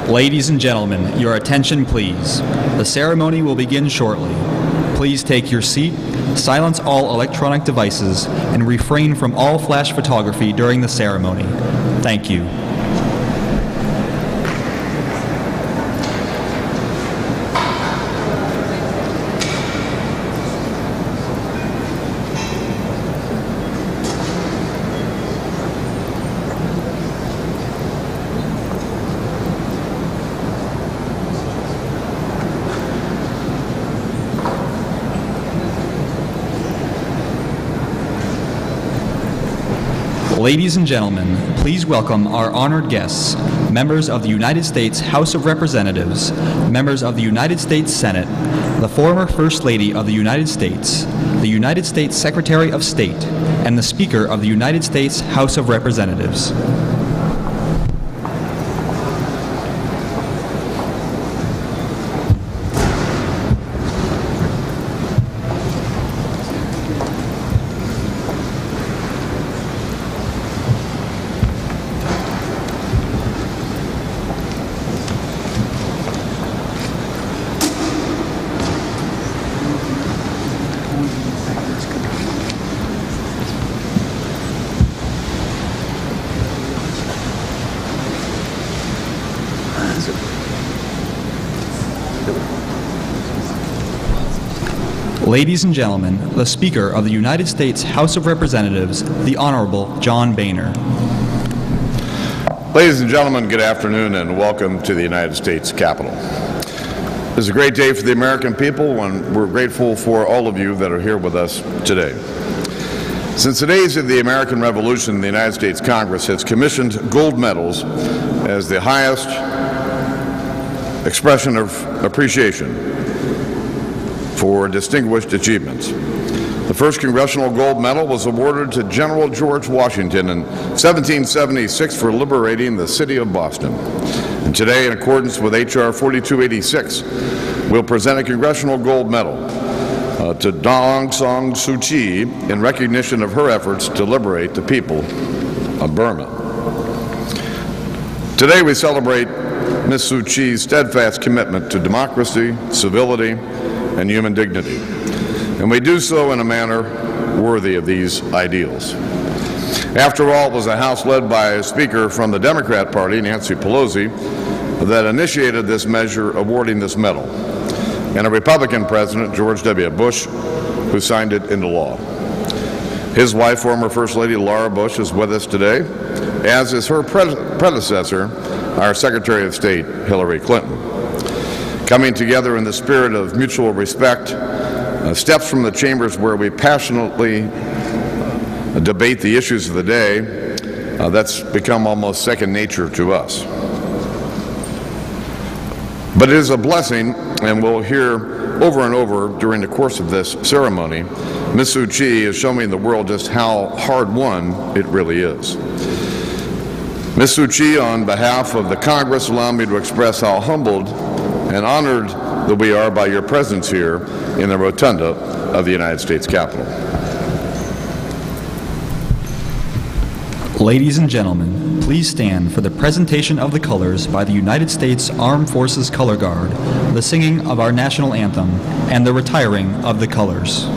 Ladies and gentlemen, your attention please. The ceremony will begin shortly. Please take your seat, silence all electronic devices, and refrain from all flash photography during the ceremony. Thank you. Ladies and gentlemen, please welcome our honored guests, members of the United States House of Representatives, members of the United States Senate, the former First Lady of the United States, the United States Secretary of State, and the Speaker of the United States House of Representatives. Ladies and gentlemen, the Speaker of the United States House of Representatives, the Honorable John Boehner. Ladies and gentlemen, good afternoon and welcome to the United States Capitol. This is a great day for the American people, and we're grateful for all of you that are here with us today. Since the days of the American Revolution, the United States Congress has commissioned gold medals as the highest expression of appreciation for distinguished achievements. The first Congressional Gold Medal was awarded to General George Washington in 1776 for liberating the city of Boston. And today, in accordance with H.R. 4286, we'll present a Congressional Gold Medal to Aung San Suu Kyi in recognition of her efforts to liberate the people of Burma. Today, we celebrate Ms. Suu Kyi's steadfast commitment to democracy, civility, and human dignity, and we do so in a manner worthy of these ideals. After all, it was a House led by a Speaker from the Democrat Party, Nancy Pelosi, that initiated this measure awarding this medal, and a Republican President, George W. Bush, who signed it into law. His wife, former First Lady Laura Bush, is with us today, as is her predecessor, our Secretary of State, Hillary Clinton. Coming together in the spirit of mutual respect, steps from the chambers where we passionately debate the issues of the day, that's become almost second nature to us. But it is a blessing, and we'll hear over and over during the course of this ceremony, Ms. Suu Kyi is showing the world just how hard-won it really is. Ms. Suu Kyi, on behalf of the Congress, allow me to express how humbled and honored that we are by your presence here in the rotunda of the United States Capitol. Ladies and gentlemen, please stand for the presentation of the colors by the United States Armed Forces Color Guard, the singing of our national anthem, and the retiring of the colors.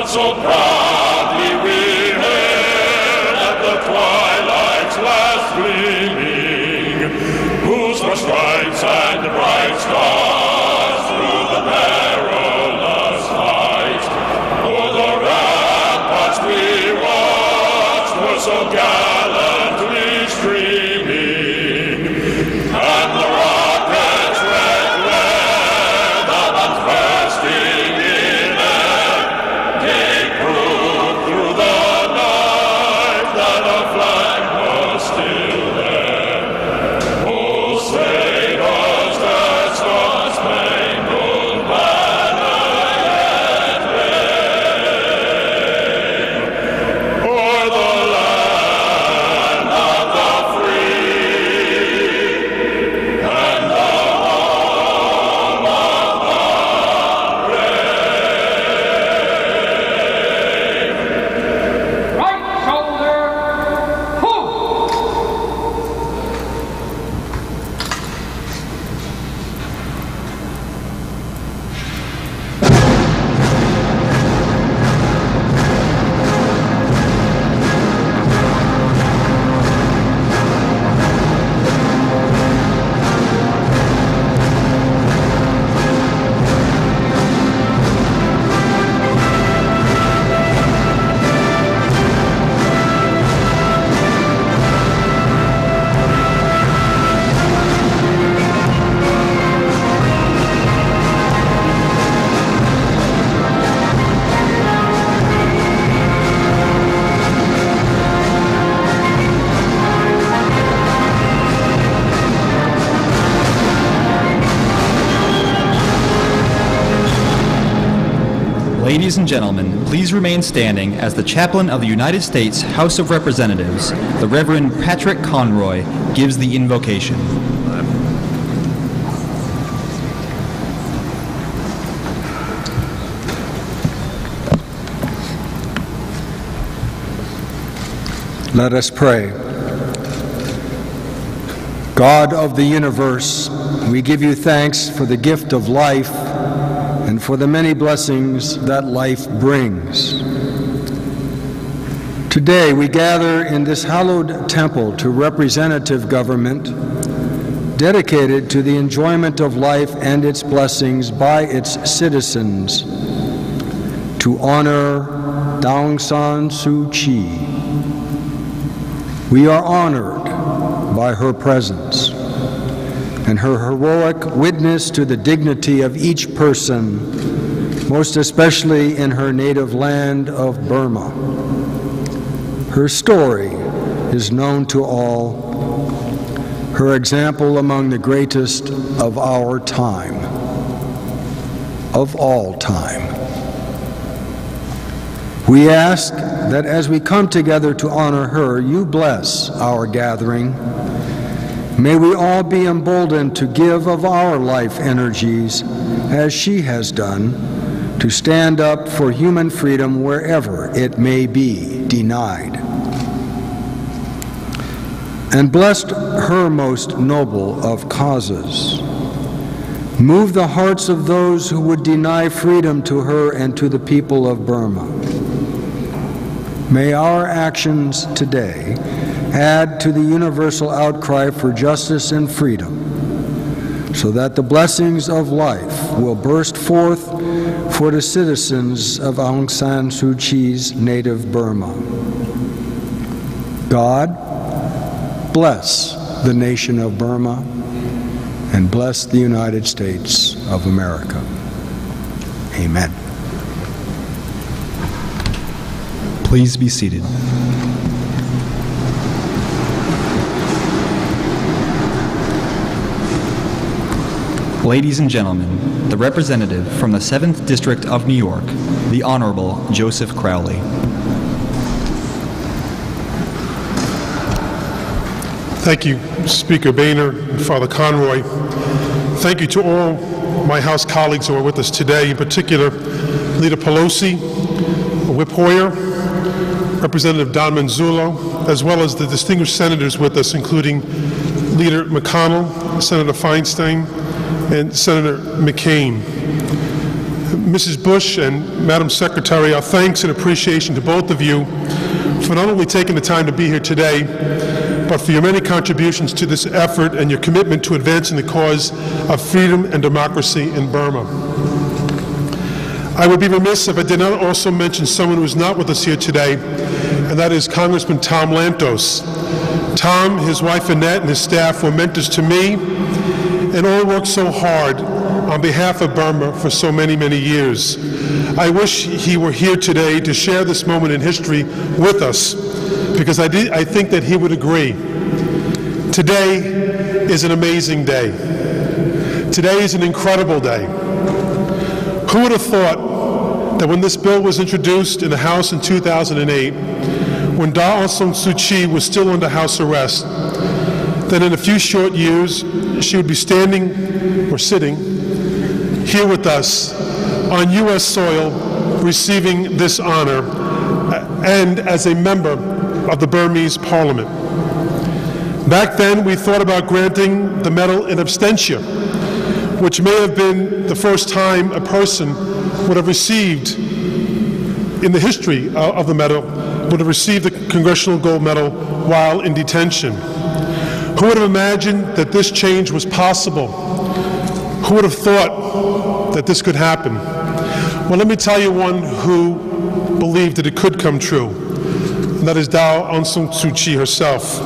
So proudly we hailed at the twilight's last gleaming, whose for stripes and bright stars through the perilous fight, o'er the ramparts we watched were so gallantly streaming, and the rockets' red glare that unbursting in air gave proof through the night that our flag was still there. Oh, sailors, that star-spangled banner yet wave, o'er the land of the free and the home of the brave. Right shoulder, pull! Ladies and gentlemen, please remain standing as the Chaplain of the United States House of Representatives, the Reverend Patrick Conroy, gives the invocation. Let us pray. God of the universe, we give you thanks for the gift of life and for the many blessings that life brings. Today we gather in this hallowed temple to representative government, dedicated to the enjoyment of life and its blessings by its citizens, to honor Aung San Suu Kyi. We are honored by her presence and her heroic witness to the dignity of each person, most especially in her native land of Burma. Her story is known to all, her example among the greatest of our time, of all time. We ask that as we come together to honor her, you bless our gathering. May we all be emboldened to give of our life energies, as she has done, to stand up for human freedom wherever it may be denied. And blessed her most noble of causes. Move the hearts of those who would deny freedom to her and to the people of Burma. May our actions today add to the universal outcry for justice and freedom, so that the blessings of life will burst forth for the citizens of Aung San Suu Kyi's native Burma. God, bless the nation of Burma and bless the United States of America. Amen. Please be seated. Ladies and gentlemen, the representative from the 7th District of New York, the Honorable Joseph Crowley. Thank you, Speaker Boehner and Father Conroy. Thank you to all my House colleagues who are with us today, in particular Leader Pelosi, Whip Hoyer, Representative Don Manzullo, as well as the distinguished senators with us, including Leader McConnell, Senator Feinstein, and Senator McCain. Mrs. Bush and Madam Secretary, our thanks and appreciation to both of you for not only taking the time to be here today, but for your many contributions to this effort and your commitment to advancing the cause of freedom and democracy in Burma. I would be remiss if I did not also mention someone who is not with us here today, and that is Congressman Tom Lantos. Tom, his wife Annette, and his staff were mentors to me and all worked so hard on behalf of Burma for so many, many years. I wish he were here today to share this moment in history with us, because I think that he would agree. Today is an amazing day. Today is an incredible day. Who would have thought that when this bill was introduced in the House in 2008, when Daw Aung San Suu Kyi was still under house arrest, that in a few short years she would be standing or sitting here with us on U.S. soil receiving this honor and as a member of the Burmese Parliament. Back then we thought about granting the medal in absentia, which may have been the first time a person would have received, in the history of the medal, would have received the Congressional Gold Medal while in detention. Who would have imagined that this change was possible? Who would have thought that this could happen? Well, let me tell you one who believed that it could come true, and that is Daw Aung San Suu Kyi herself.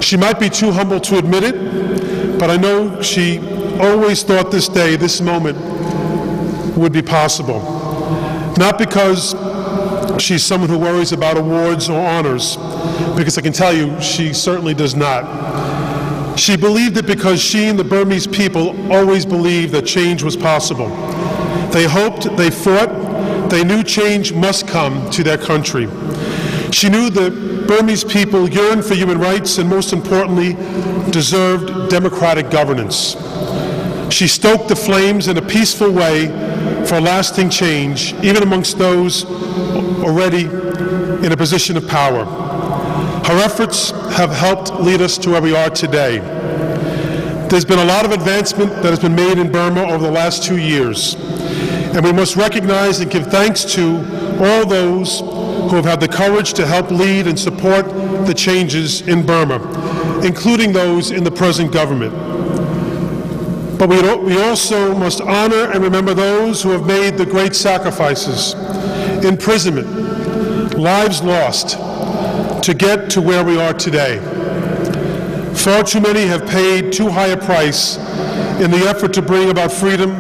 She might be too humble to admit it, but I know she always thought this day, this moment, would be possible. Not because she's someone who worries about awards or honors, because I can tell you she certainly does not. She believed it because she and the Burmese people always believed that change was possible. They hoped, they fought, they knew change must come to their country. She knew the Burmese people yearned for human rights and, most importantly, deserved democratic governance. She stoked the flames in a peaceful way for lasting change, even amongst those already in a position of power. Her efforts have helped lead us to where we are today. There's been a lot of advancement that has been made in Burma over the last 2 years, and we must recognize and give thanks to all those who have had the courage to help lead and support the changes in Burma, including those in the present government. But we also must honor and remember those who have made the great sacrifices, imprisonment, lives lost, to get to where we are today. Far too many have paid too high a price in the effort to bring about freedom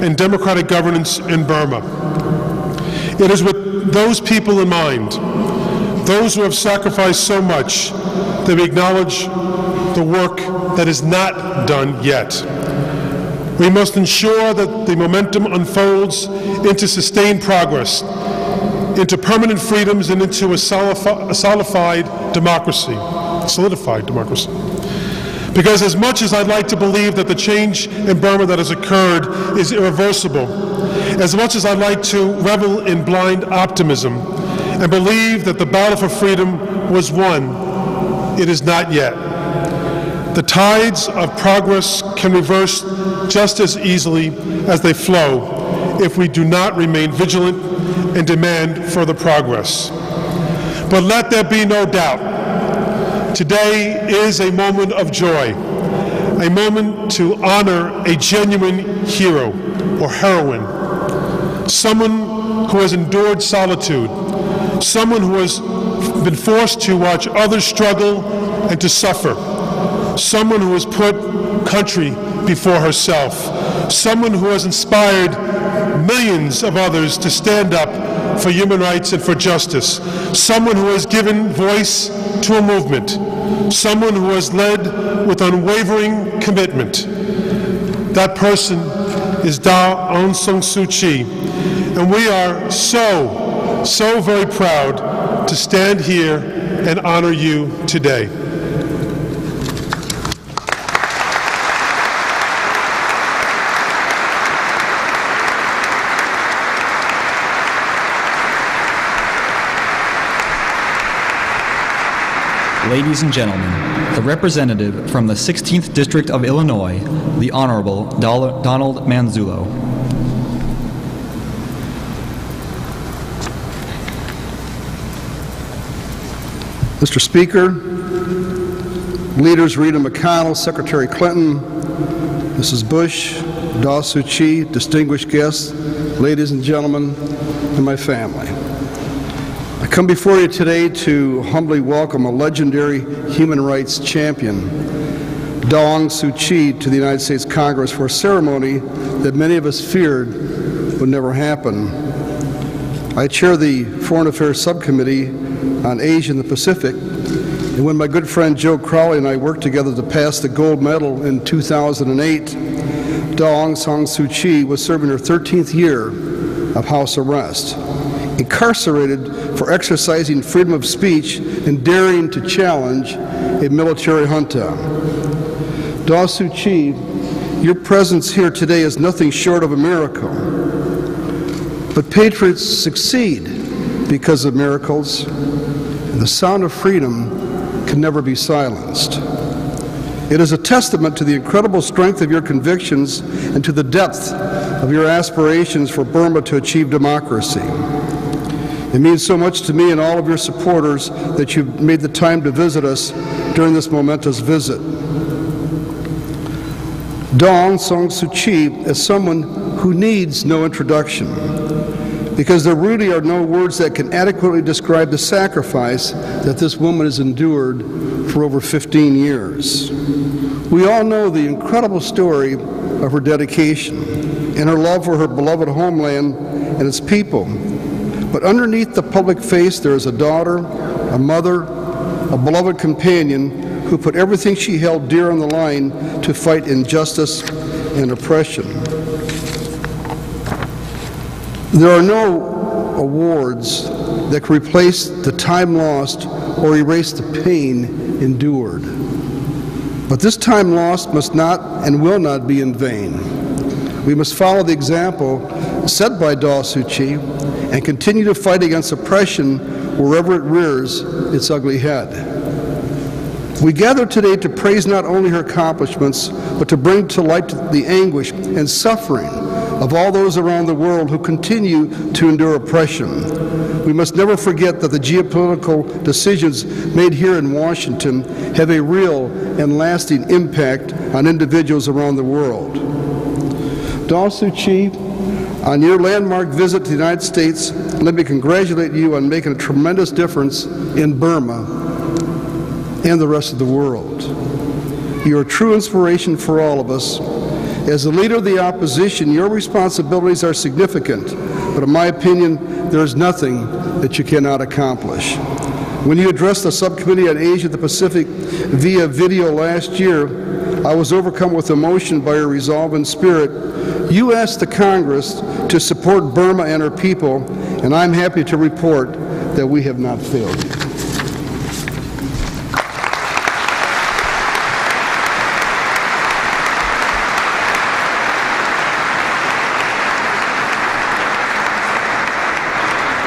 and democratic governance in Burma. It is with those people in mind, those who have sacrificed so much, that we acknowledge the work that is not done yet. We must ensure that the momentum unfolds into sustained progress, into permanent freedoms, and into a solidified democracy. Because as much as I'd like to believe that the change in Burma that has occurred is irreversible, as much as I'd like to revel in blind optimism and believe that the battle for freedom was won, it is not yet. The tides of progress can reverse just as easily as they flow if we do not remain vigilant and demand further progress. But let there be no doubt, today is a moment of joy, a moment to honor a genuine hero or heroine, someone who has endured solitude, someone who has been forced to watch others struggle and to suffer, someone who has put country before herself, someone who has inspired millions of others to stand up for human rights and for justice, someone who has given voice to a movement, someone who has led with unwavering commitment. That person is Daw Aung San Suu Kyi, and we are so very proud to stand here and honor you today. Ladies and gentlemen, the representative from the 16th District of Illinois, the Honorable Donald Manzullo. Mr. Speaker, leaders Rita McConnell, Secretary Clinton, Mrs. Bush, Daw Suu Kyi, distinguished guests, ladies and gentlemen, and my family. I come before you today to humbly welcome a legendary human rights champion, Daw Suu Kyi, to the United States Congress for a ceremony that many of us feared would never happen. I chair the Foreign Affairs Subcommittee on Asia and the Pacific, and when my good friend Joe Crowley and I worked together to pass the gold medal in 2008, Daw Suu Kyi was serving her 13th year of house arrest, incarcerated for exercising freedom of speech and daring to challenge a military junta. Daw Suu Kyi, your presence here today is nothing short of a miracle. But patriots succeed because of miracles, and the sound of freedom can never be silenced. It is a testament to the incredible strength of your convictions and to the depth of your aspirations for Burma to achieve democracy. It means so much to me and all of your supporters that you've made the time to visit us during this momentous visit. Daw Suu Kyi is someone who needs no introduction, because there really are no words that can adequately describe the sacrifice that this woman has endured for over 15 years. We all know the incredible story of her dedication and her love for her beloved homeland and its people. But underneath the public face, there is a daughter, a mother, a beloved companion who put everything she held dear on the line to fight injustice and oppression. There are no awards that can replace the time lost or erase the pain endured. But this time lost must not and will not be in vain. We must follow the example set by Daw Suu Kyi and continue to fight against oppression wherever it rears its ugly head. We gather today to praise not only her accomplishments, but to bring to light the anguish and suffering of all those around the world who continue to endure oppression. We must never forget that the geopolitical decisions made here in Washington have a real and lasting impact on individuals around the world. Daw Suu Kyi, on your landmark visit to the United States, let me congratulate you on making a tremendous difference in Burma and the rest of the world. You are a true inspiration for all of us. As the leader of the opposition, your responsibilities are significant, but in my opinion, there is nothing that you cannot accomplish. When you addressed the Subcommittee on Asia and the Pacific via video last year, I was overcome with emotion by your resolve and spirit. You asked the Congress to support Burma and her people, and I'm happy to report that we have not failed you.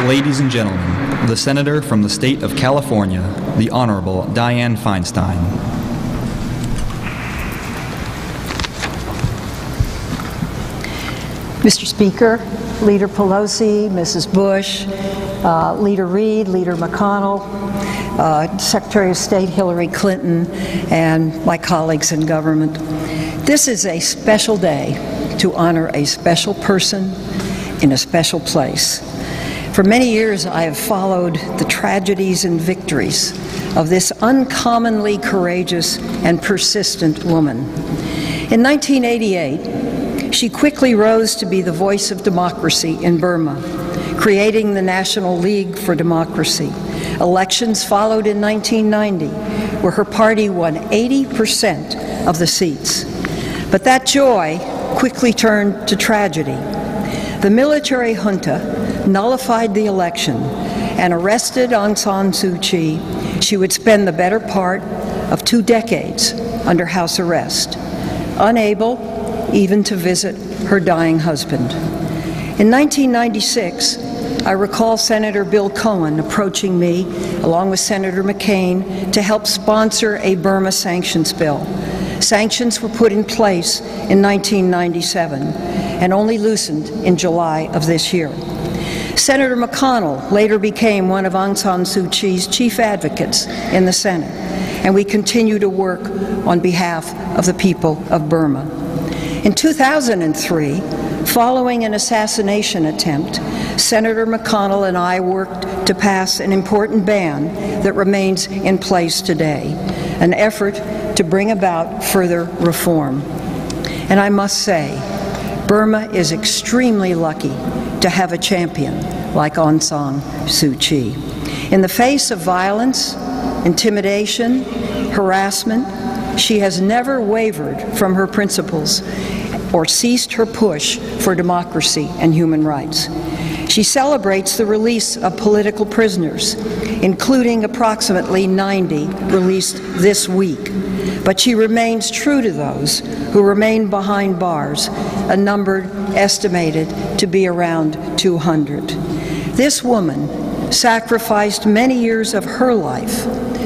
Ladies and gentlemen, the Senator from the State of California, the Honorable Dianne Feinstein. Mr. Speaker, Leader Pelosi, Mrs. Bush, Leader Reid, Leader McConnell, Secretary of State Hillary Clinton, and my colleagues in government. This is a special day to honor a special person in a special place. For many years, I have followed the tragedies and victories of this uncommonly courageous and persistent woman. In 1988, she quickly rose to be the voice of democracy in Burma, creating the National League for Democracy. Elections followed in 1990, where her party won 80% of the seats. But that joy quickly turned to tragedy. The military junta nullified the election and arrested Aung San Suu Kyi. She would spend the better part of 2 decades under house arrest, unable even to visit her dying husband. In 1996, I recall Senator Bill Cohen approaching me, along with Senator McCain, to help sponsor a Burma sanctions bill. Sanctions were put in place in 1997 and only loosened in July of this year. Senator McConnell later became one of Aung San Suu Kyi's chief advocates in the Senate, and we continue to work on behalf of the people of Burma. In 2003, following an assassination attempt, Senator McConnell and I worked to pass an important ban that remains in place today, an effort to bring about further reform. And I must say, Burma is extremely lucky to have a champion like Aung San Suu Kyi. In the face of violence, intimidation, harassment, she has never wavered from her principles or ceased her push for democracy and human rights. She celebrates the release of political prisoners, including approximately 90 released this week. But she remains true to those who remain behind bars, a number estimated to be around 200. This woman sacrificed many years of her life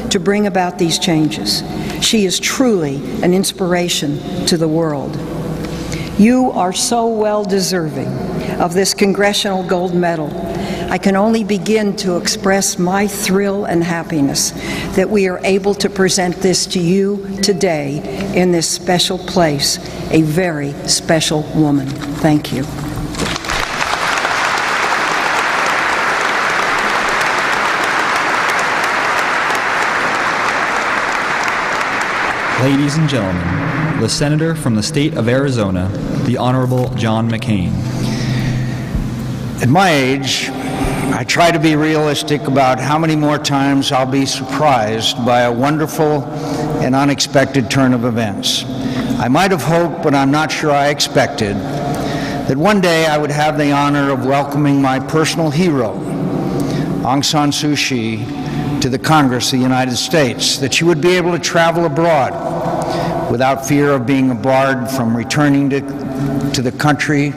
to bring about these changes. She is truly an inspiration to the world. You are so well deserving of this Congressional Gold Medal. I can only begin to express my thrill and happiness that we are able to present this to you today in this special place, a very special woman. Thank you. Ladies and gentlemen, the Senator from the state of Arizona, the Honorable John McCain. At my age, I try to be realistic about how many more times I'll be surprised by a wonderful and unexpected turn of events. I might have hoped, but I'm not sure I expected, that one day I would have the honor of welcoming my personal hero, Aung San Suu Kyi, to the Congress of the United States, that she would be able to travel abroad without fear of being barred from returning to the country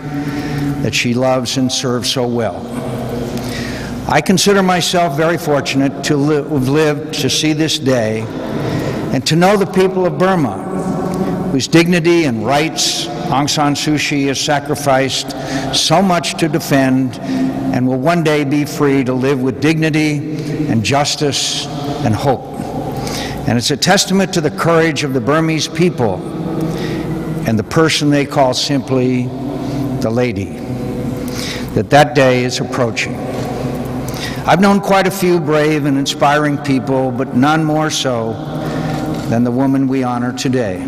that she loves and serves so well. I consider myself very fortunate to have lived to see this day and to know the people of Burma, whose dignity and rights Aung San Suu Kyi has sacrificed so much to defend and will one day be free to live with dignity and justice and hope. And it's a testament to the courage of the Burmese people and the person they call simply the lady, that day is approaching. I've known quite a few brave and inspiring people, but none more so than the woman we honor today.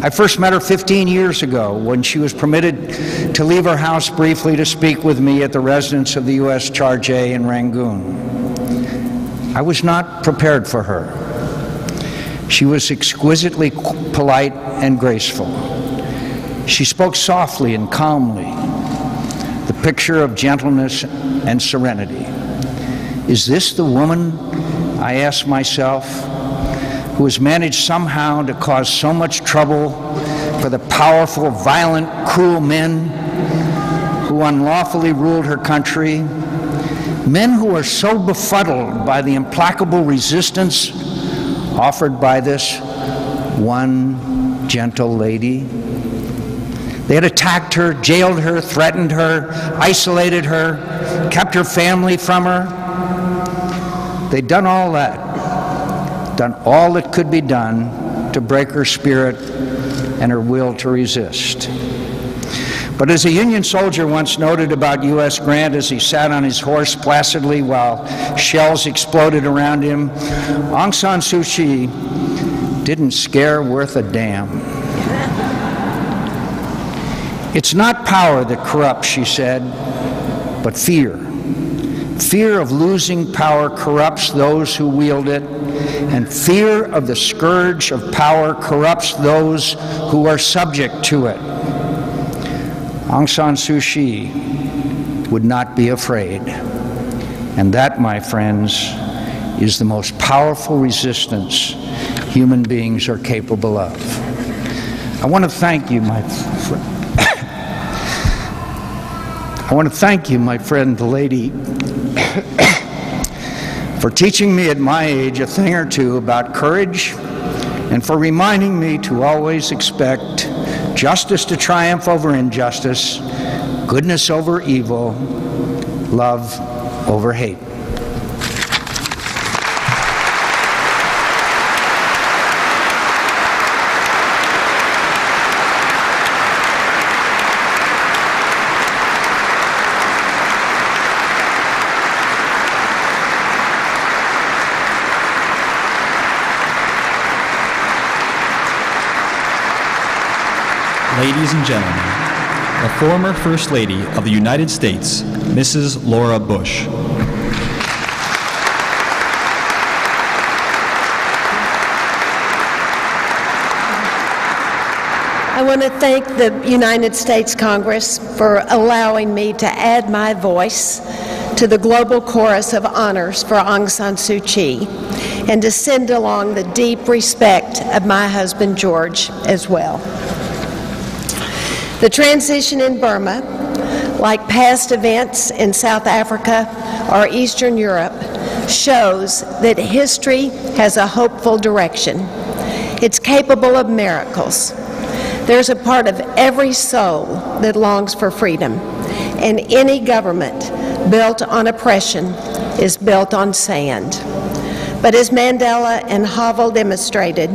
I first met her 15 years ago when she was permitted to leave her house briefly to speak with me at the residence of the U.S. Charge in Rangoon. I was not prepared for her. She was exquisitely polite and graceful. She spoke softly and calmly, the picture of gentleness and serenity. Is this the woman, I asked myself, who has managed somehow to cause so much trouble for the powerful, violent, cruel men who unlawfully ruled her country, men who are so befuddled by the implacable resistance offered by this one gentle lady? They had attacked her, jailed her, threatened her, isolated her, kept her family from her. They'd done all that, done all that could be done to break her spirit and her will to resist. But as a Union soldier once noted about U.S. Grant as he sat on his horse placidly while shells exploded around him, Aung San Suu Kyi didn't scare worth a damn. It's not power that corrupts, she said, but fear. Fear of losing power corrupts those who wield it, and fear of the scourge of power corrupts those who are subject to it. Aung San Suu Kyi would not be afraid. And that, my friends, is the most powerful resistance human beings are capable of. I want to thank you, my friend. I want to thank you, my friend, the lady, for teaching me at my age a thing or two about courage and for reminding me to always expect justice to triumph over injustice, goodness over evil, love over hate. Ladies and gentlemen, the former First Lady of the United States, Mrs. Laura Bush. I want to thank the United States Congress for allowing me to add my voice to the global chorus of honors for Aung San Suu Kyi and to send along the deep respect of my husband George as well. The transition in Burma, like past events in South Africa or Eastern Europe, shows that history has a hopeful direction. It's capable of miracles. There's a part of every soul that longs for freedom, and any government built on oppression is built on sand. But as Mandela and Havel demonstrated,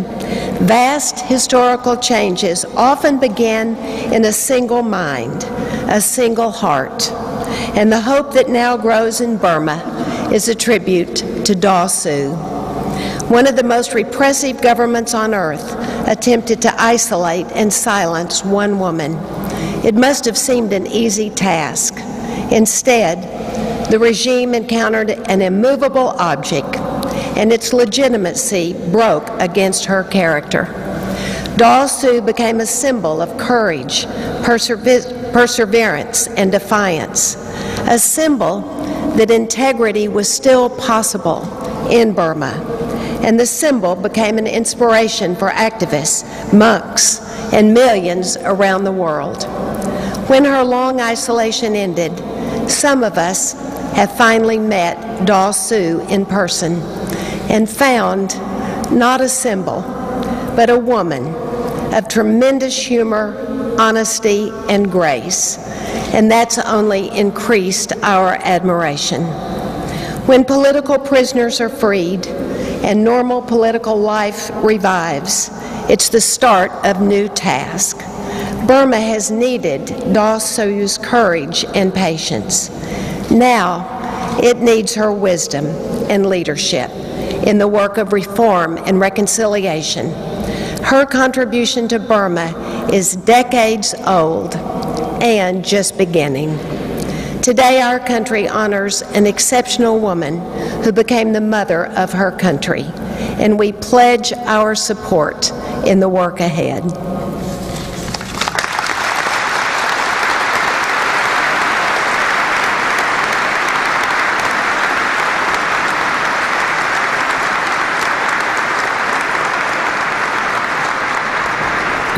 vast historical changes often begin in a single mind, a single heart. And the hope that now grows in Burma is a tribute to Daw Suu. One of the most repressive governments on earth attempted to isolate and silence one woman. It must have seemed an easy task. Instead, the regime encountered an immovable object, and its legitimacy broke against her character. Daw Suu became a symbol of courage, perseverance, and defiance, a symbol that integrity was still possible in Burma, and the symbol became an inspiration for activists, monks, and millions around the world. When her long isolation ended, some of us have finally met Daw Suu in person and found not a symbol, but a woman of tremendous humor, honesty, and grace. And that's only increased our admiration. When political prisoners are freed and normal political life revives, it's the start of new tasks. Burma has needed Daw Suu's courage and patience. Now, it needs her wisdom and leadership in the work of reform and reconciliation. Her contribution to Burma is decades old and just beginning. Today, our country honors an exceptional woman who became the mother of her country, and we pledge our support in the work ahead.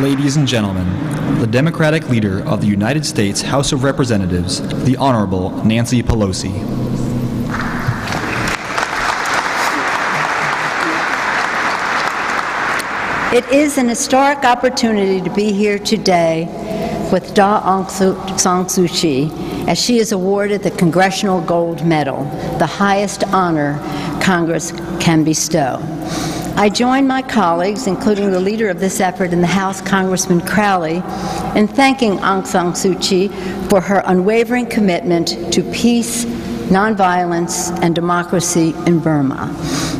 Ladies and gentlemen, the Democratic leader of the United States House of Representatives, the Honorable Nancy Pelosi. It is an historic opportunity to be here today with Daw Aung San Suu Kyi as she is awarded the Congressional Gold Medal, the highest honor Congress can bestow. I join my colleagues, including the leader of this effort in the House, Congressman Crowley, in thanking Aung San Suu Kyi for her unwavering commitment to peace, nonviolence, and democracy in Burma.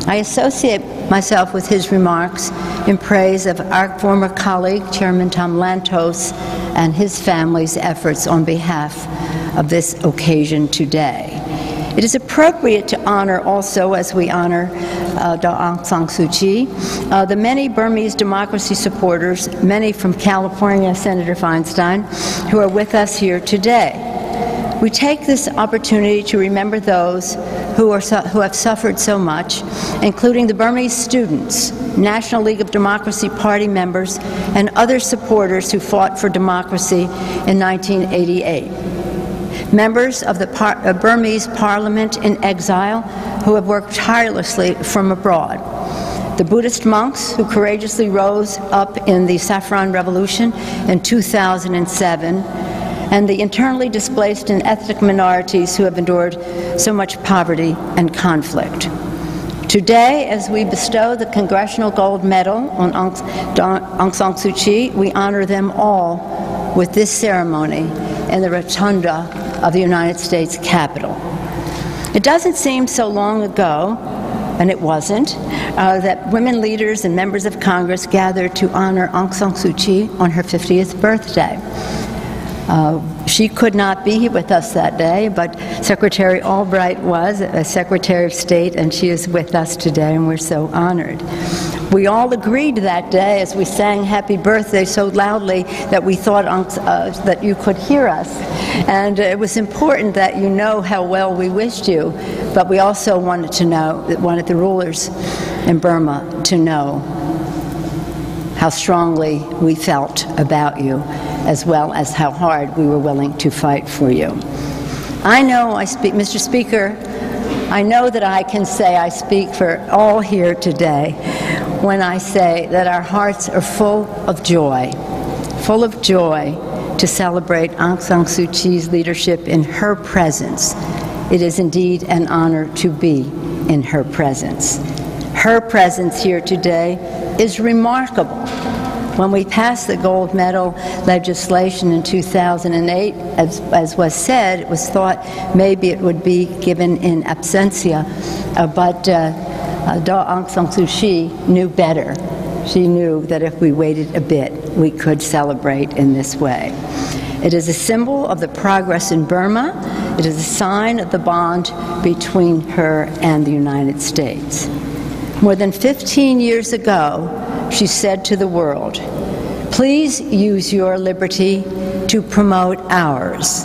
I associate myself with his remarks in praise of our former colleague, Chairman Tom Lantos, and his family's efforts on behalf of this occasion today. It is appropriate to honor also, as we honor Daw Aung San Suu Kyi, the many Burmese democracy supporters, many from California, Senator Feinstein, who are with us here today. We take this opportunity to remember those who have suffered so much, including the Burmese students, National League of Democracy Party members, and other supporters who fought for democracy in 1988. Members of the Burmese Parliament in exile who have worked tirelessly from abroad. The Buddhist monks who courageously rose up in the Saffron Revolution in 2007, and the internally displaced and ethnic minorities who have endured so much poverty and conflict. Today, as we bestow the Congressional Gold Medal on Aung San Suu Kyi, we honor them all with this ceremony in the rotunda of the United States Capitol. It doesn't seem so long ago, and it wasn't, that women leaders and members of Congress gathered to honor Aung San Suu Kyi on her 50th birthday. She could not be with us that day, but Secretary Albright was a Secretary of State, and she is with us today, and we're so honored. We all agreed that day as we sang Happy Birthday so loudly that we thought that you could hear us. And it was important that you know how well we wished you, but we also wanted the rulers in Burma to know how strongly we felt about you, as well as how hard we were willing to fight for you. I know Mr. Speaker, I know that I can say I speak for all here today when I say that our hearts are full of joy to celebrate Aung San Suu Kyi's leadership in her presence. It is indeed an honor to be in her presence. Her presence here today is remarkable. When we passed the gold medal legislation in 2008, as was said, it was thought maybe it would be given in absentia, but Aung San Suu Kyi knew better. She knew that if we waited a bit, we could celebrate in this way. It is a symbol of the progress in Burma. It is a sign of the bond between her and the United States. More than 15 years ago, she said to the world, "Please use your liberty to promote ours."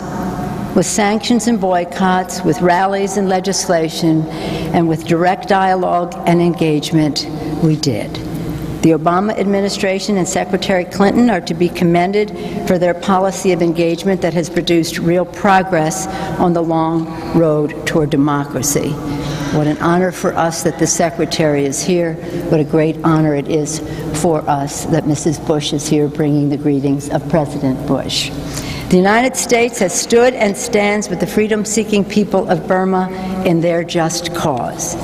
With sanctions and boycotts, with rallies and legislation, and with direct dialogue and engagement, we did. The Obama administration and Secretary Clinton are to be commended for their policy of engagement that has produced real progress on the long road toward democracy. What an honor for us that the Secretary is here. What a great honor it is for us that Mrs. Bush is here bringing the greetings of President Bush. The United States has stood and stands with the freedom-seeking people of Burma in their just cause.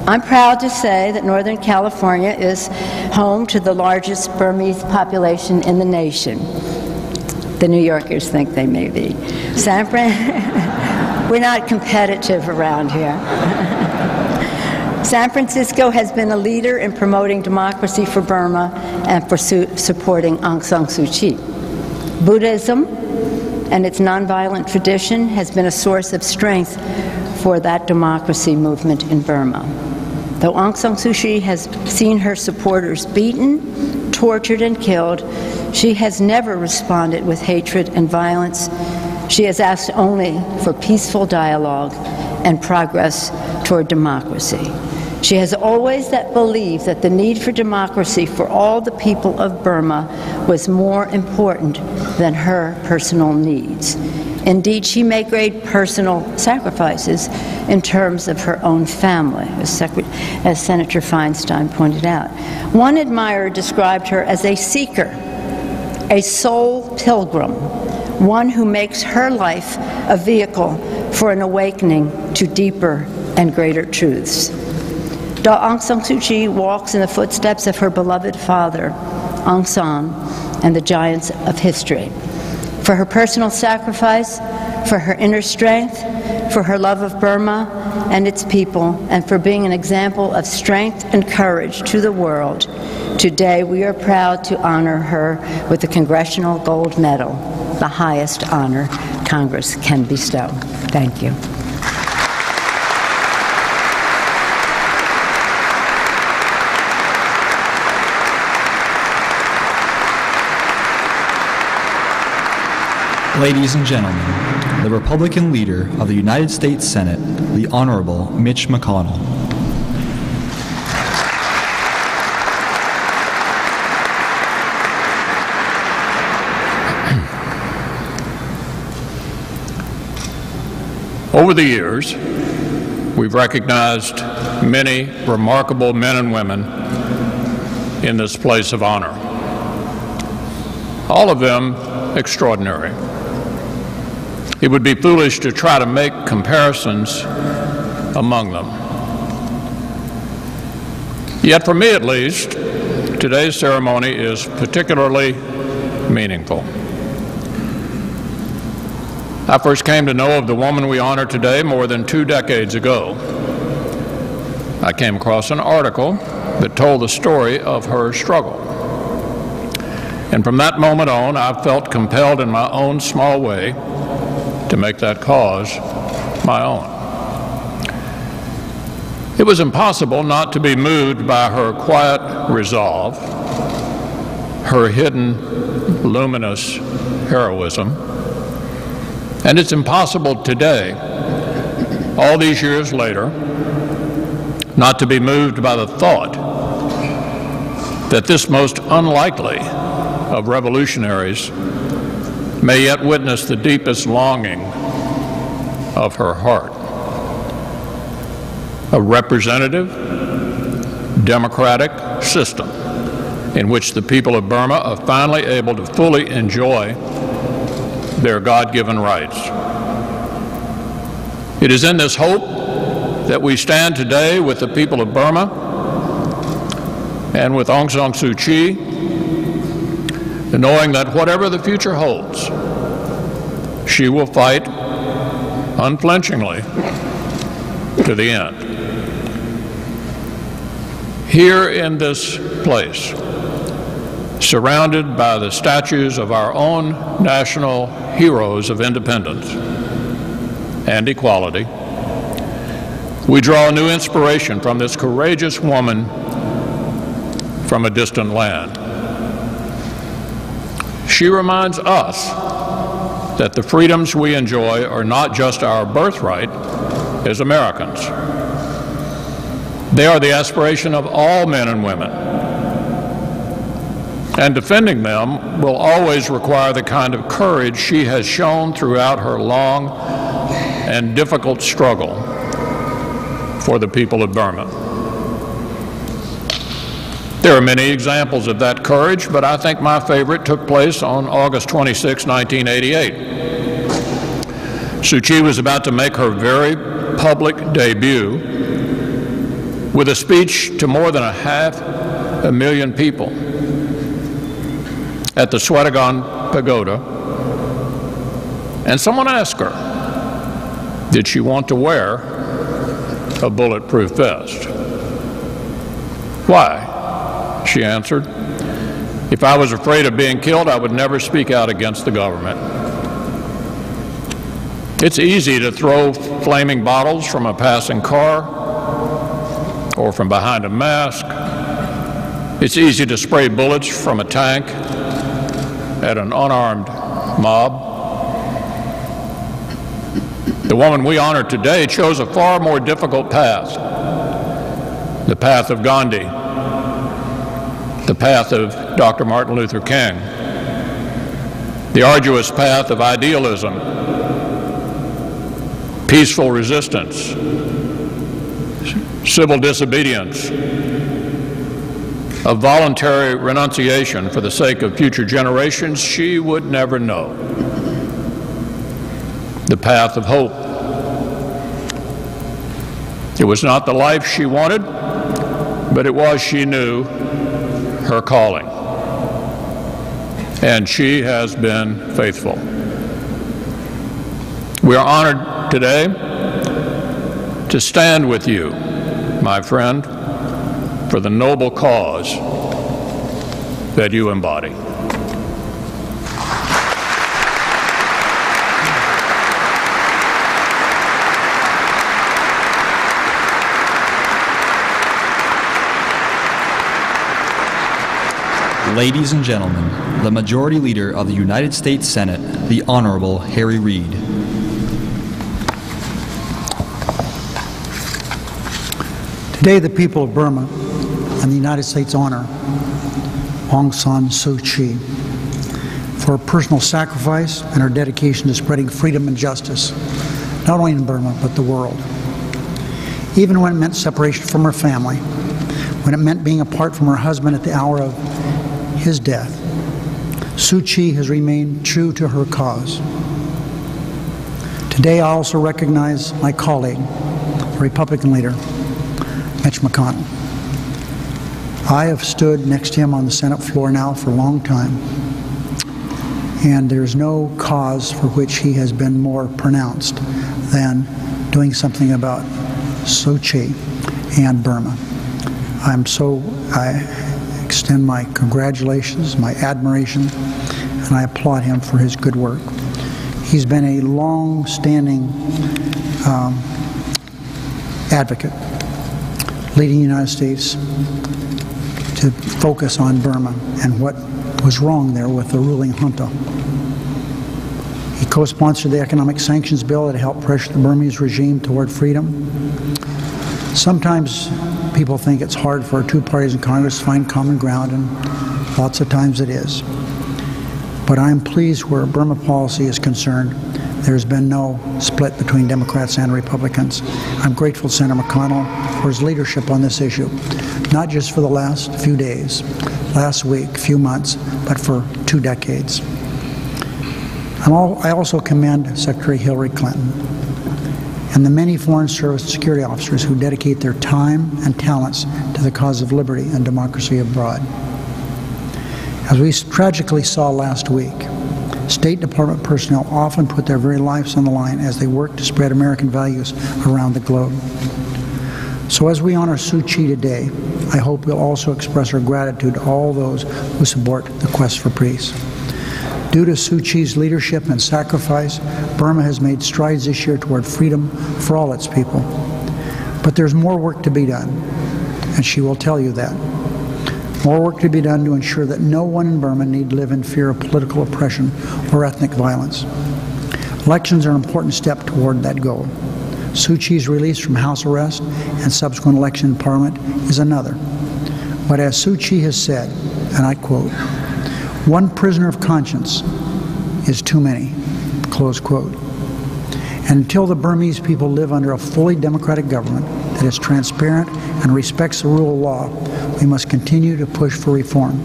I'm proud to say that Northern California is home to the largest Burmese population in the nation. The New Yorkers think they may be. We're not competitive around here. San Francisco has been a leader in promoting democracy for Burma and for supporting Aung San Suu Kyi. Buddhism and its nonviolent tradition has been a source of strength for that democracy movement in Burma. Though Aung San Suu Kyi has seen her supporters beaten, tortured, and killed, she has never responded with hatred and violence. She has asked only for peaceful dialogue and progress toward democracy. She has always believed that the need for democracy for all the people of Burma was more important than her personal needs. Indeed, she made great personal sacrifices in terms of her own family, as Senator Feinstein pointed out. One admirer described her as a seeker, a soul pilgrim, one who makes her life a vehicle for an awakening to deeper and greater truths. Aung San Suu Kyi walks in the footsteps of her beloved father, Aung San, and the giants of history. For her personal sacrifice, for her inner strength, for her love of Burma and its people, and for being an example of strength and courage to the world, today we are proud to honor her with the Congressional Gold Medal, the highest honor Congress can bestow. Thank you. Ladies and gentlemen, the Republican leader of the United States Senate, the Honorable Mitch McConnell. Over the years, we've recognized many remarkable men and women in this place of honor, all of them extraordinary. It would be foolish to try to make comparisons among them. Yet for me at least, today's ceremony is particularly meaningful. I first came to know of the woman we honor today more than 2 decades ago. I came across an article that told the story of her struggle. And from that moment on, I felt compelled in my own small way to make that cause my own. It was impossible not to be moved by her quiet resolve, her hidden, luminous heroism, and it's impossible today, all these years later, not to be moved by the thought that this most unlikely of revolutionaries may yet witness the deepest longing of her heart. A representative, democratic system in which the people of Burma are finally able to fully enjoy their God-given rights. It is in this hope that we stand today with the people of Burma and with Aung San Suu Kyi, knowing that whatever the future holds, she will fight unflinchingly to the end. Here in this place, surrounded by the statues of our own national heroes of independence and equality, we draw a new inspiration from this courageous woman from a distant land. She reminds us that the freedoms we enjoy are not just our birthright as Americans. They are the aspiration of all men and women. And defending them will always require the kind of courage she has shown throughout her long and difficult struggle for the people of Burma. There are many examples of that courage, but I think my favorite took place on August 26, 1988. Suu Kyi was about to make her very public debut with a speech to more than 500,000 people at the Swetagon Pagoda, and someone asked her, did she want to wear a bulletproof vest? Why? She answered, if I was afraid of being killed, I would never speak out against the government. It's easy to throw flaming bottles from a passing car or from behind a mask. It's easy to spray bullets from a tank at an unarmed mob. The woman we honor today chose a far more difficult path, the path of Gandhi, the path of Dr. Martin Luther King, the arduous path of idealism, peaceful resistance, civil disobedience, of voluntary renunciation for the sake of future generations she would never know. The path of hope. It was not the life she wanted, but it was, she knew, her calling. And she has been faithful. We are honored today to stand with you, my friend, for the noble cause that you embody. Ladies and gentlemen, the Majority Leader of the United States Senate, the Honorable Harry Reid. Today, the people of Burma and the United States honor Aung San Suu Kyi for her personal sacrifice and her dedication to spreading freedom and justice, not only in Burma, but the world. Even when it meant separation from her family, when it meant being apart from her husband at the hour of his death, Suu Kyi has remained true to her cause. Today I also recognize my colleague, the Republican leader, Mitch McConnell. I have stood next to him on the Senate floor now for a long time, and there's no cause for which he has been more pronounced than doing something about Suu Kyi and Burma. I extend my congratulations, my admiration, and I applaud him for his good work. He's been a long-standing advocate, leading the United States to focus on Burma and what was wrong there with the ruling junta. He co-sponsored the economic sanctions bill that helped pressure the Burmese regime toward freedom. Sometimes people think it's hard for two parties in Congress to find common ground, and lots of times it is. But I'm pleased where Burma policy is concerned. There's been no split between Democrats and Republicans. I'm grateful to Senator McConnell for his leadership on this issue, not just for the last few days, last week, few months, but for 2 decades. I also commend Secretary Hillary Clinton and the many Foreign Service security officers who dedicate their time and talents to the cause of liberty and democracy abroad. As we tragically saw last week, State Department personnel often put their very lives on the line as they work to spread American values around the globe. So as we honor Suu Kyi today, I hope we'll also express our gratitude to all those who support the quest for peace. Due to Suu Kyi's leadership and sacrifice, Burma has made strides this year toward freedom for all its people. But there's more work to be done, and she will tell you that. More work to be done to ensure that no one in Burma need live in fear of political oppression or ethnic violence. Elections are an important step toward that goal. Suu Kyi's release from house arrest and subsequent election in Parliament is another. But as Suu Kyi has said, and I quote, "One prisoner of conscience is too many," close quote. And until the Burmese people live under a fully democratic government that is transparent and respects the rule of law, we must continue to push for reform.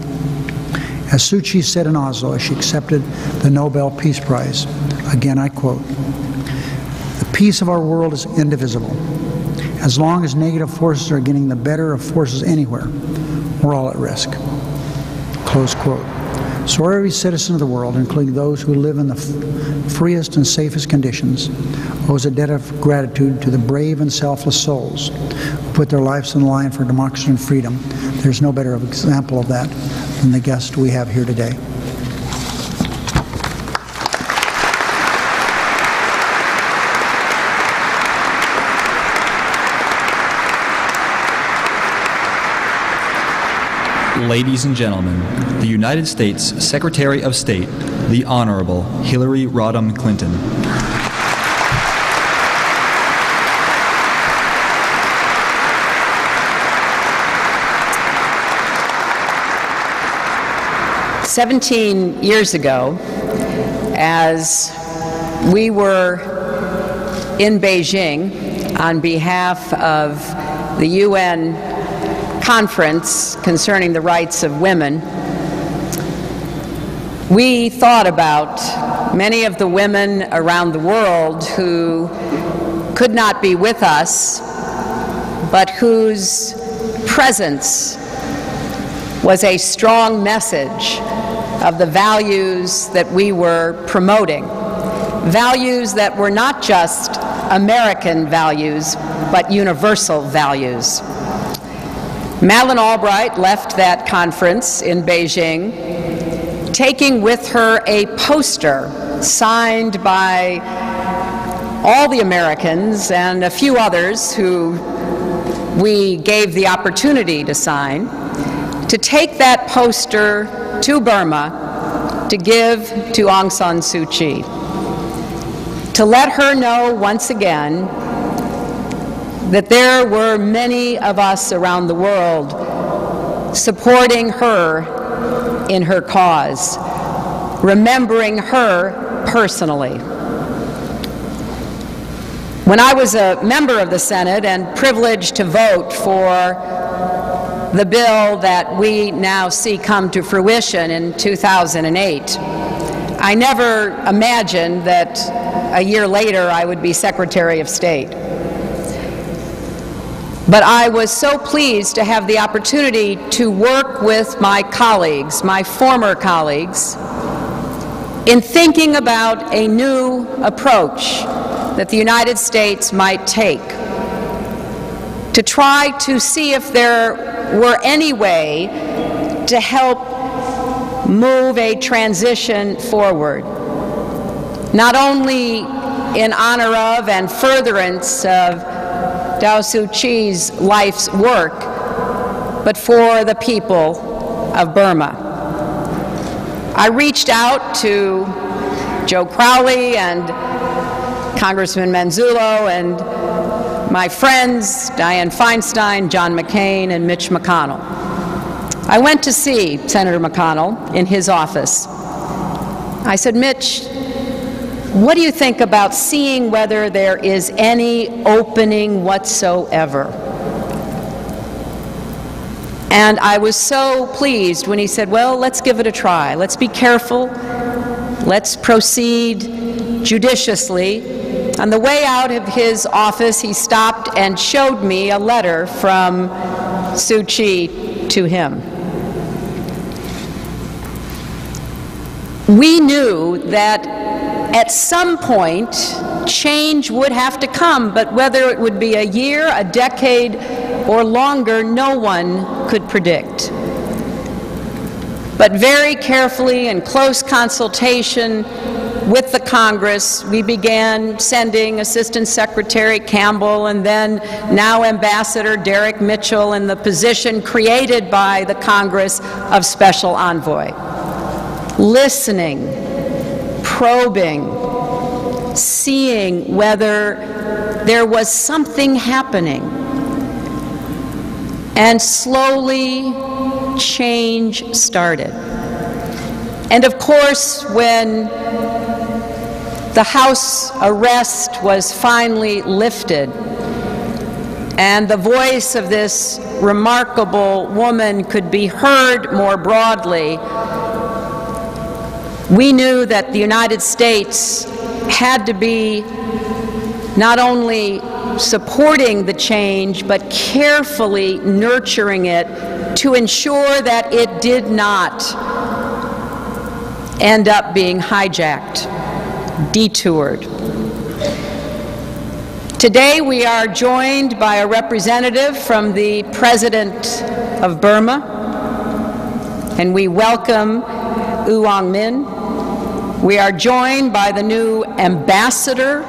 As Suu Kyi said in Oslo as she accepted the Nobel Peace Prize, again I quote, "The peace of our world is indivisible. As long as negative forces are getting the better of forces anywhere, we're all at risk." Close quote. So every citizen of the world, including those who live in the freest and safest conditions, owes a debt of gratitude to the brave and selfless souls who put their lives on the line for democracy and freedom. There's no better example of that than the guest we have here today. Ladies and gentlemen, the United States Secretary of State, the Honorable Hillary Rodham Clinton. "17 years ago, as we were in Beijing on behalf of the UN conference concerning the rights of women, we thought about many of the women around the world who could not be with us, but whose presence was a strong message of the values that we were promoting, values that were not just American values, but universal values. Madeleine Albright left that conference in Beijing, taking with her a poster signed by all the Americans and a few others who we gave the opportunity to sign, to take that poster to Burma to give to Aung San Suu Kyi, to let her know once again that there were many of us around the world supporting her in her cause, remembering her personally. When I was a member of the Senate and privileged to vote for the bill that we now see come to fruition in 2008, I never imagined that a year later I would be Secretary of State. But I was so pleased to have the opportunity to work with my colleagues, my former colleagues, in thinking about a new approach that the United States might take to try to see if there were any way to help move a transition forward, not only in honor of and furtherance of Daw Suu Kyi's life's work, but for the people of Burma. I reached out to Joe Crowley and Congressman Manzullo and my friends Dianne Feinstein, John McCain, and Mitch McConnell. I went to see Senator McConnell in his office. I said, Mitch, what do you think about seeing whether there is any opening whatsoever? And I was so pleased when he said, well, let's give it a try. Let's be careful. Let's proceed judiciously. On the way out of his office, he stopped and showed me a letter from Suu Kyi to him. We knew that at some point change would have to come, but whether it would be a year, a decade, or longer, no one could predict. But very carefully and close consultation with the Congress, we began sending Assistant Secretary Campbell and then now Ambassador Derek Mitchell in the position created by the Congress of Special Envoy. Listening, probing, seeing whether there was something happening. And slowly, change started. And of course, when the House arrest was finally lifted, and the voice of this remarkable woman could be heard more broadly, we knew that the United States had to be not only supporting the change, but carefully nurturing it to ensure that it did not end up being hijacked, detoured. Today we are joined by a representative from the President of Burma, and we welcome U Aung Min. We are joined by the new ambassador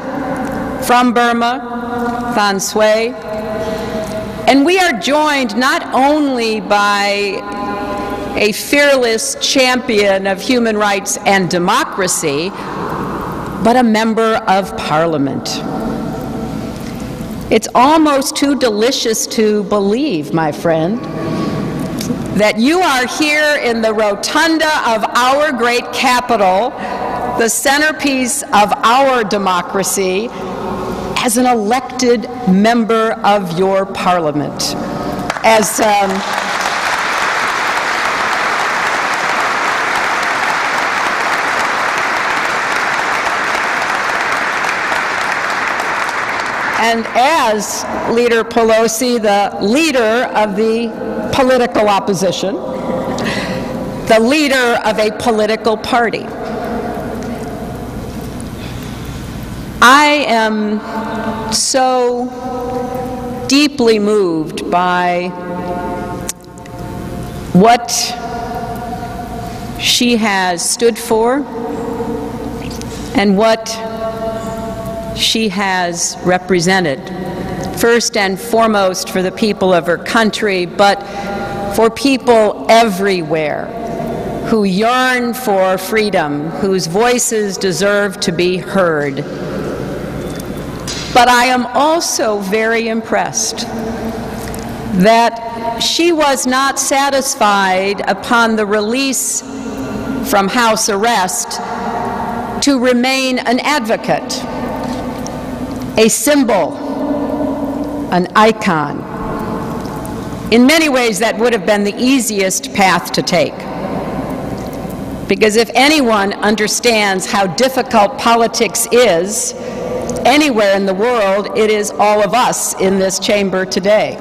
from Burma, Than Swe, and we are joined not only by a fearless champion of human rights and democracy, but a member of Parliament. It's almost too delicious to believe, my friend, that you are here in the rotunda of our great capital, the centerpiece of our democracy, as an elected member of your Parliament. And as Leader Pelosi, the leader of the political opposition, the leader of a political party. I am so deeply moved by what she has stood for and what she has represented, first and foremost for the people of her country, but for people everywhere who yearn for freedom, whose voices deserve to be heard. But I am also very impressed that she was not satisfied upon the release from house arrest to remain an advocate, a symbol, an icon. In many ways, that would have been the easiest path to take. Because if anyone understands how difficult politics is anywhere in the world, it is all of us in this chamber today.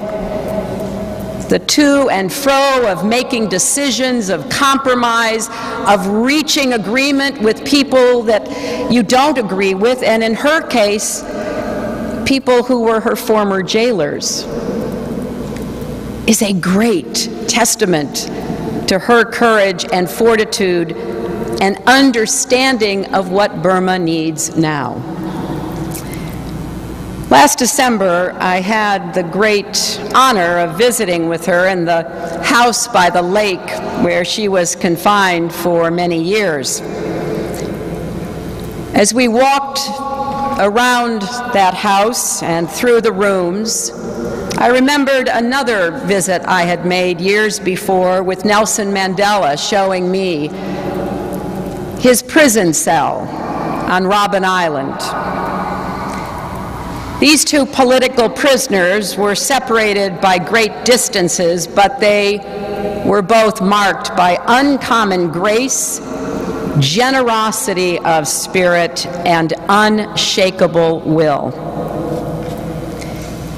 The to and fro of making decisions, of compromise, of reaching agreement with people that you don't agree with, and in her case, people who were her former jailers, is a great testament to her courage and fortitude and understanding of what Burma needs now. Last December, I had the great honor of visiting with her in the house by the lake where she was confined for many years. As we walked around that house and through the rooms, I remembered another visit I had made years before with Nelson Mandela, showing me his prison cell on Robben Island. These two political prisoners were separated by great distances, but they were both marked by uncommon grace, generosity of spirit, and unshakable will.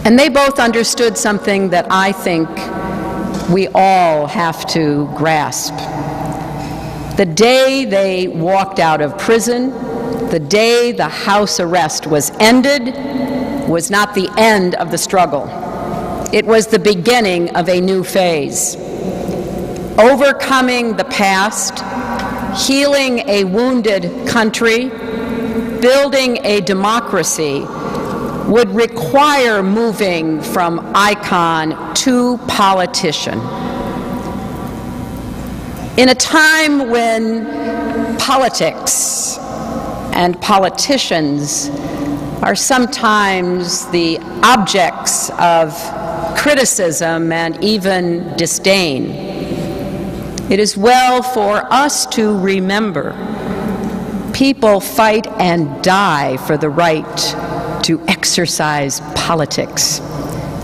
And they both understood something that I think we all have to grasp. The day they walked out of prison, the day the house arrest was ended, was not the end of the struggle. It was the beginning of a new phase. Overcoming the past, healing a wounded country, building a democracy would require moving from icon to politician. In a time when politics and politicians are sometimes the objects of criticism and even disdain, it is well for us to remember people fight and die for the right to exercise politics,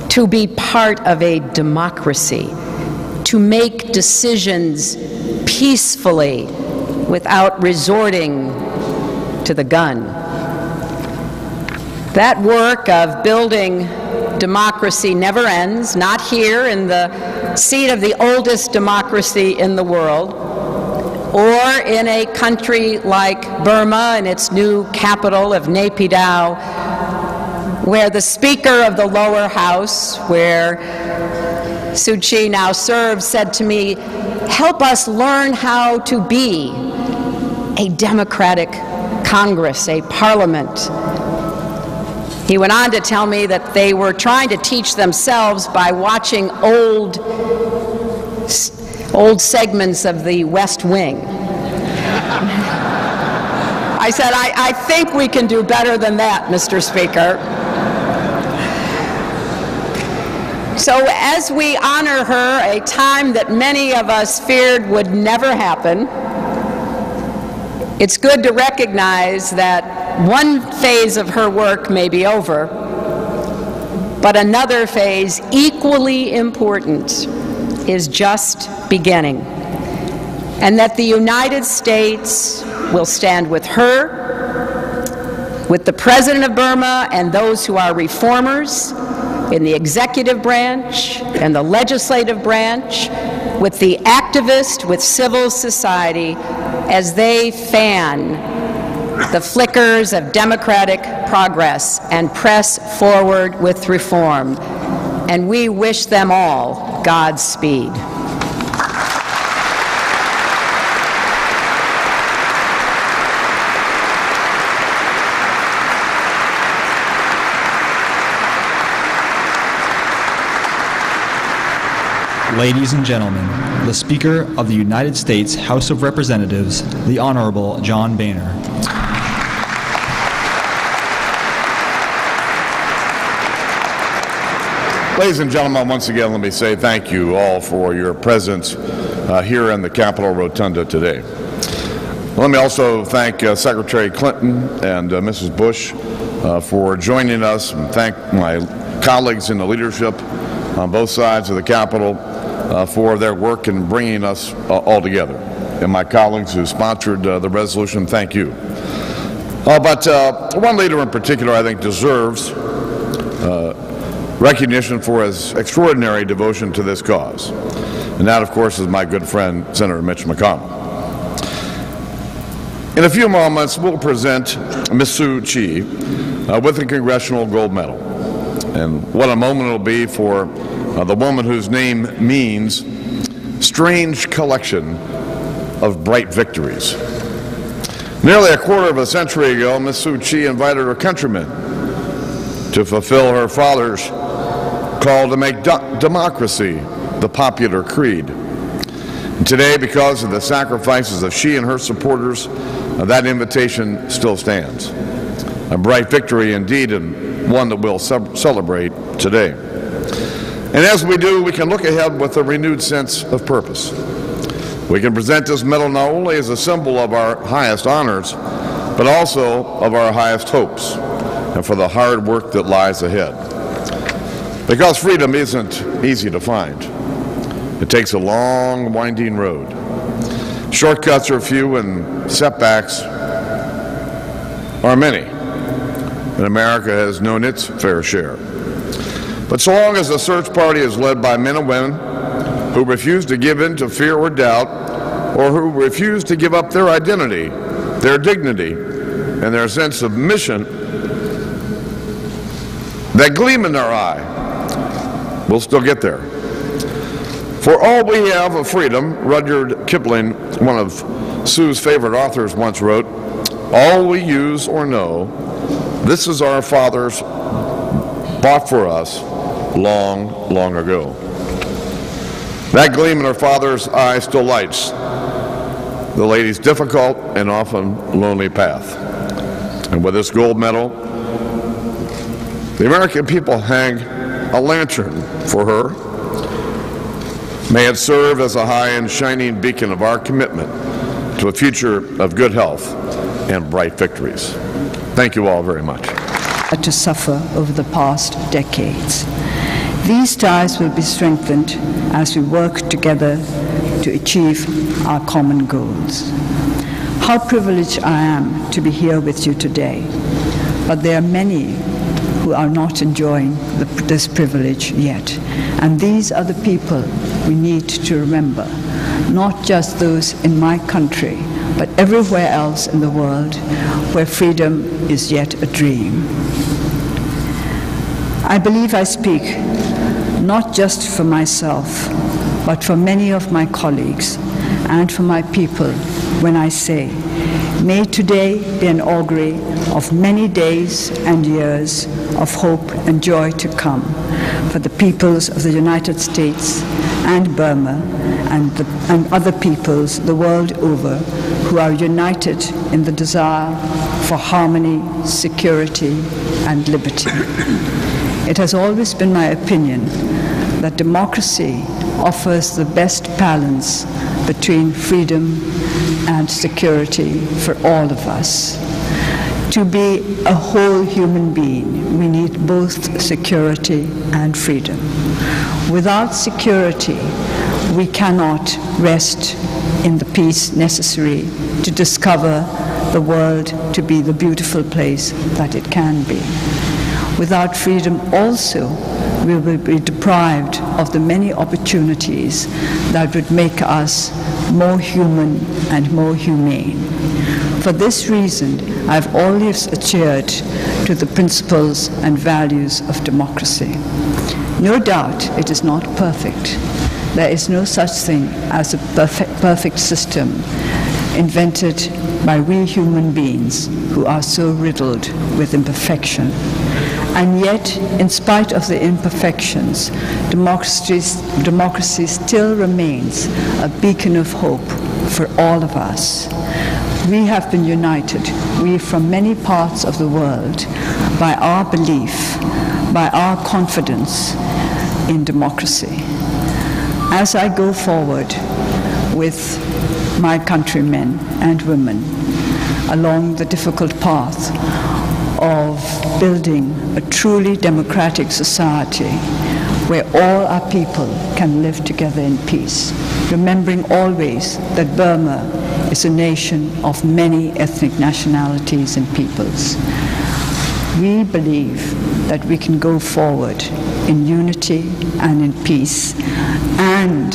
to be part of a democracy, to make decisions peacefully without resorting to the gun. That work of building democracy never ends, not here in the seat of the oldest democracy in the world, or in a country like Burma and its new capital of Naypyidaw, where the Speaker of the lower house, where Suu Kyi now serves, said to me, "Help us learn how to be a democratic Congress, a parliament." He went on to tell me that they were trying to teach themselves by watching old segments of the West Wing. I said, I think we can do better than that, Mr. Speaker. So as we honor her, a time that many of us feared would never happen, it's good to recognize that one phase of her work may be over, but another phase equally important is just beginning, and that the United States will stand with her, with the President of Burma and those who are reformers in the executive branch and the legislative branch, with the activists, with civil society, as they fan the flickers of democratic progress and press forward with reform. And we wish them all Godspeed. Ladies and gentlemen, the Speaker of the United States House of Representatives, the Honorable John Boehner. Ladies and gentlemen, once again, let me say thank you all for your presence here in the Capitol Rotunda today. Let me also thank Secretary Clinton and Mrs. Bush for joining us, and thank my colleagues in the leadership on both sides of the Capitol for their work in bringing us all together. and my colleagues who sponsored the resolution, thank you. But one leader in particular I think deserves recognition for his extraordinary devotion to this cause. And that, of course, is my good friend, Senator Mitch McConnell. In a few moments, we'll present Ms. Suu Kyi with the Congressional Gold Medal. And what a moment it'll be for the woman whose name means strange collection of bright victories. Nearly a quarter of a century ago, Ms. Suu Kyi invited her countrymen to fulfill her father's call to make democracy the popular creed. And today, because of the sacrifices of she and her supporters, that invitation still stands. A bright victory indeed, and one that we'll celebrate today. And as we do, we can look ahead with a renewed sense of purpose. We can present this medal not only as a symbol of our highest honors, but also of our highest hopes, and for the hard work that lies ahead. Because freedom isn't easy to find. It takes a long, winding road. Shortcuts are few and setbacks are many. And America has known its fair share. But so long as the search party is led by men and women who refuse to give in to fear or doubt, or who refuse to give up their identity, their dignity, and their sense of mission, that gleam in their eye, we'll still get there. For all we have of freedom, Rudyard Kipling, one of Sue's favorite authors, once wrote, all we use or know, this is our fathers bought for us long, long ago. That gleam in her father's eye still lights the lady's difficult and often lonely path. And with this gold medal, the American people hang a lantern for her. May it serve as a high and shining beacon of our commitment to a future of good health and bright victories. Thank you all very much. To suffer over the past decades. These ties will be strengthened as we work together to achieve our common goals. How privileged I am to be here with you today, but there are many who are not enjoying this privilege yet. And these are the people we need to remember, not just those in my country, but everywhere else in the world where freedom is yet a dream. I believe I speak not just for myself, but for many of my colleagues and for my people when I say, may today be an augury of many days and years of hope and joy to come for the peoples of the United States and Burma and other peoples the world over who are united in the desire for harmony, security, and liberty. It has always been my opinion that democracy offers the best balance between freedom and security for all of us. To be a whole human being, we need both security and freedom. Without security, we cannot rest in the peace necessary to discover the world to be the beautiful place that it can be. Without freedom also, we will be deprived of the many opportunities that would make us more human and more humane. For this reason, I've always adhered to the principles and values of democracy. No doubt it is not perfect. There is no such thing as a perfect system invented by we human beings who are so riddled with imperfection. And yet, in spite of the imperfections, democracy still remains a beacon of hope for all of us. We have been united, we from many parts of the world, by our belief, by our confidence in democracy. As I go forward with my countrymen and women along the difficult path of building a truly democratic society where all our people can live together in peace, remembering always that Burma is a nation of many ethnic nationalities and peoples. We believe that we can go forward in unity and in peace and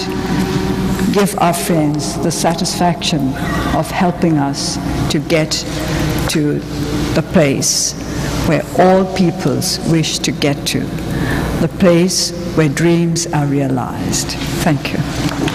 give our friends the satisfaction of helping us to get to the place where all peoples wish to get to, the place where dreams are realized. Thank you.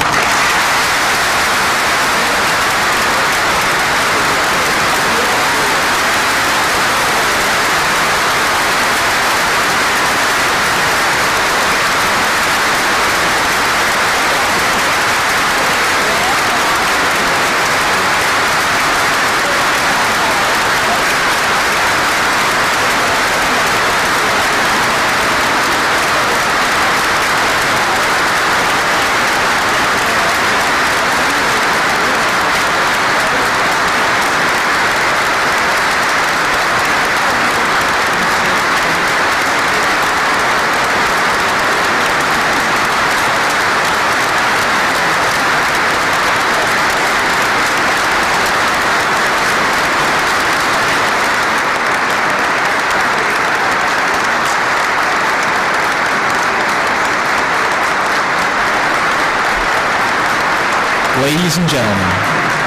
Ladies and gentlemen,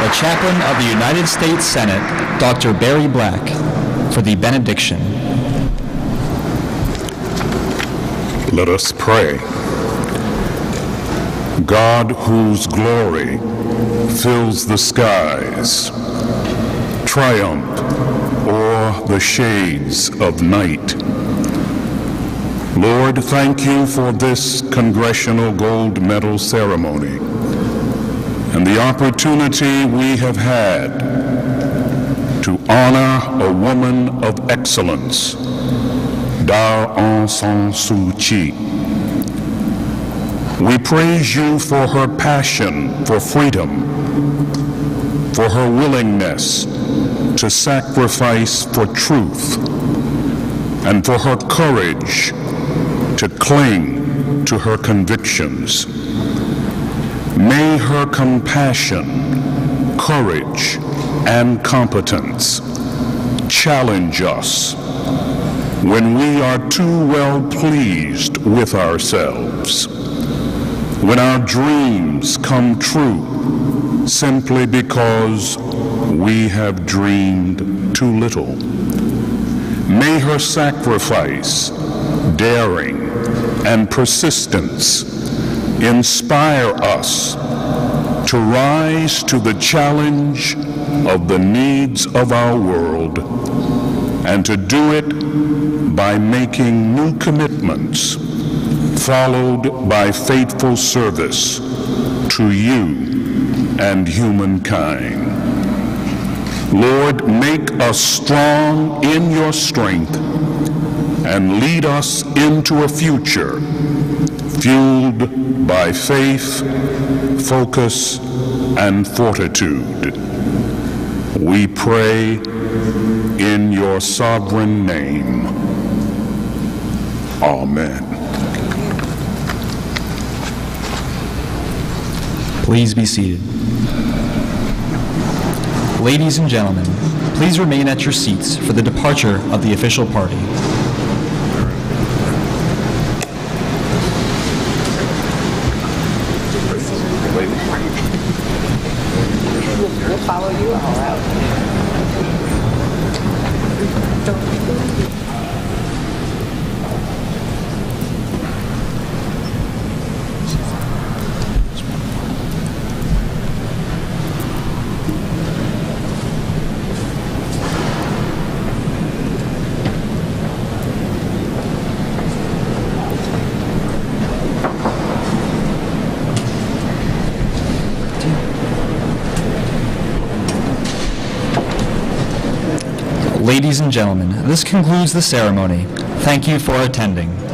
the Chaplain of the United States Senate, Dr. Barry Black, for the benediction. Let us pray. God, whose glory fills the skies, triumph o'er the shades of night. Lord, thank you for this Congressional Gold Medal ceremony and the opportunity we have had to honor a woman of excellence, Aung San Suu Kyi. We praise you for her passion for freedom, for her willingness to sacrifice for truth, and for her courage to cling to her convictions. May her compassion, courage, and competence challenge us when we are too well pleased with ourselves, when our dreams come true simply because we have dreamed too little. May her sacrifice, daring, and persistence inspire us to rise to the challenge of the needs of our world and to do it by making new commitments followed by faithful service to you and humankind. Lord, make us strong in your strength and lead us into a future fueled by faith, focus, and fortitude. We pray in your sovereign name. Amen. Please be seated. Ladies and gentlemen, please remain at your seats for the departure of the official party. We'll follow you all out. Ladies and gentlemen, this concludes the ceremony. Thank you for attending.